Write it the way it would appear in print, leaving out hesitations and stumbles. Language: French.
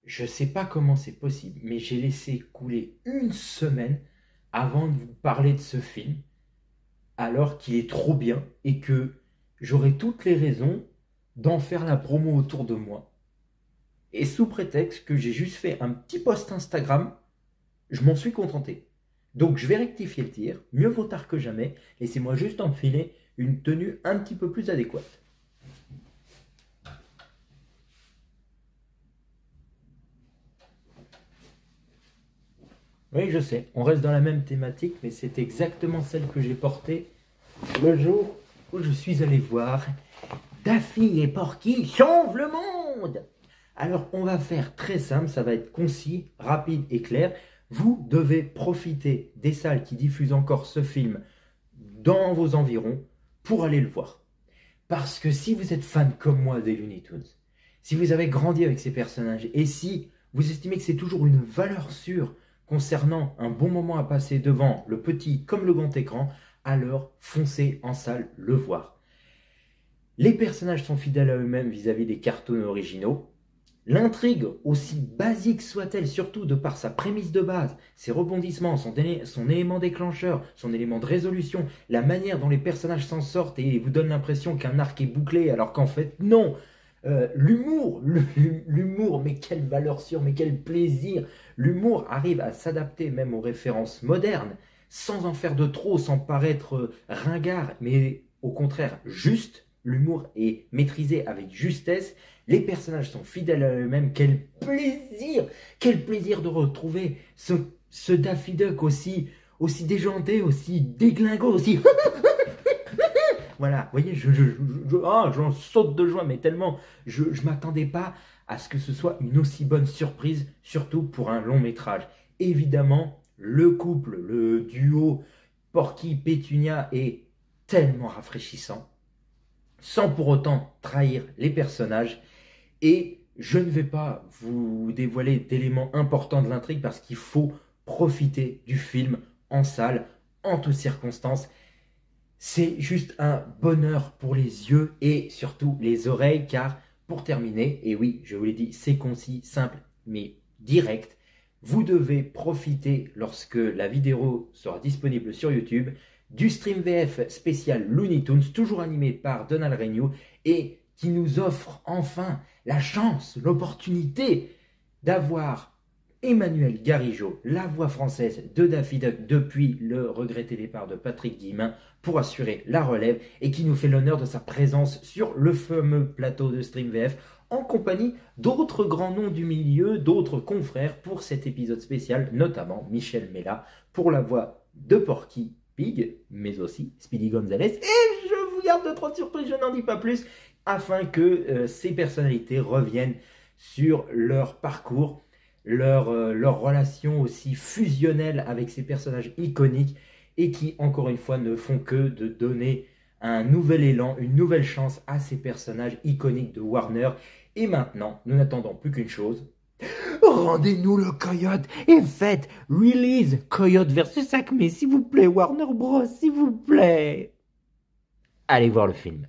Je sais pas comment c'est possible, mais j'ai laissé couler une semaine avant de vous parler de ce film, alors qu'il est trop bien et que j'aurais toutes les raisons d'en faire la promo autour de moi. Et sous prétexte que j'ai juste fait un petit post Instagram, je m'en suis contenté. Donc je vais rectifier le tir, mieux vaut tard que jamais, laissez-moi juste enfiler une tenue un petit peu plus adéquate. Oui, je sais, on reste dans la même thématique, mais c'est exactement celle que j'ai portée le jour où je suis allé voir Daffy et Porky sauvent le monde. Alors, on va faire très simple, ça va être concis, rapide et clair. Vous devez profiter des salles qui diffusent encore ce film dans vos environs pour aller le voir. Parce que si vous êtes fan comme moi des Looney Tunes, si vous avez grandi avec ces personnages, et si vous estimez que c'est toujours une valeur sûre concernant un bon moment à passer devant le petit comme le grand écran, alors foncez en salle le voir. Les personnages sont fidèles à eux-mêmes vis-à-vis des cartoons originaux. L'intrigue, aussi basique soit-elle, surtout de par sa prémisse de base, ses rebondissements, son élément déclencheur, son élément de résolution, la manière dont les personnages s'en sortent et vous donne l'impression qu'un arc est bouclé alors qu'en fait non. L'humour, mais quelle valeur sûre, mais quel plaisir. L'humour arrive à s'adapter même aux références modernes, sans en faire de trop, sans paraître ringard, mais au contraire juste. L'humour est maîtrisé avec justesse. Les personnages sont fidèles à eux-mêmes. Quel plaisir de retrouver ce Daffy Duck aussi déjanté, aussi déglingo, aussi... Voilà, vous voyez, j'en saute de joie, mais tellement je ne m'attendais pas à ce que ce soit une aussi bonne surprise, surtout pour un long métrage. Évidemment, le couple, le duo Porky-Pétunia est tellement rafraîchissant, sans pour autant trahir les personnages. Et je ne vais pas vous dévoiler d'éléments importants de l'intrigue parce qu'il faut profiter du film en salle, en toutes circonstances. C'est juste un bonheur pour les yeux et surtout les oreilles, car pour terminer, et oui, je vous l'ai dit, c'est concis, simple, mais direct, vous devez profiter, lorsque la vidéo sera disponible sur YouTube, du stream VF spécial Looney Tunes, toujours animé par Donald Renew, et qui nous offre enfin la chance, l'opportunité d'avoir Emmanuel Garigeot, la voix française de Daffy Duck depuis le regretté départ de Patrick Guillemin, pour assurer la relève et qui nous fait l'honneur de sa présence sur le fameux plateau de Stream VF en compagnie d'autres grands noms du milieu, d'autres confrères pour cet épisode spécial, notamment Michel Mella pour la voix de Porky Pig, mais aussi Speedy Gonzales. Et je vous garde de trop surprises, je n'en dis pas plus, afin que ces personnalités reviennent sur leur parcours, leur relation aussi fusionnelle avec ces personnages iconiques et qui, encore une fois, ne font que de donner un nouvel élan, une nouvelle chance à ces personnages iconiques de Warner. Et maintenant, nous n'attendons plus qu'une chose. Rendez-nous le coyote et faites Release Coyote versus Acme, s'il vous plaît, Warner Bros, s'il vous plaît. Allez voir le film.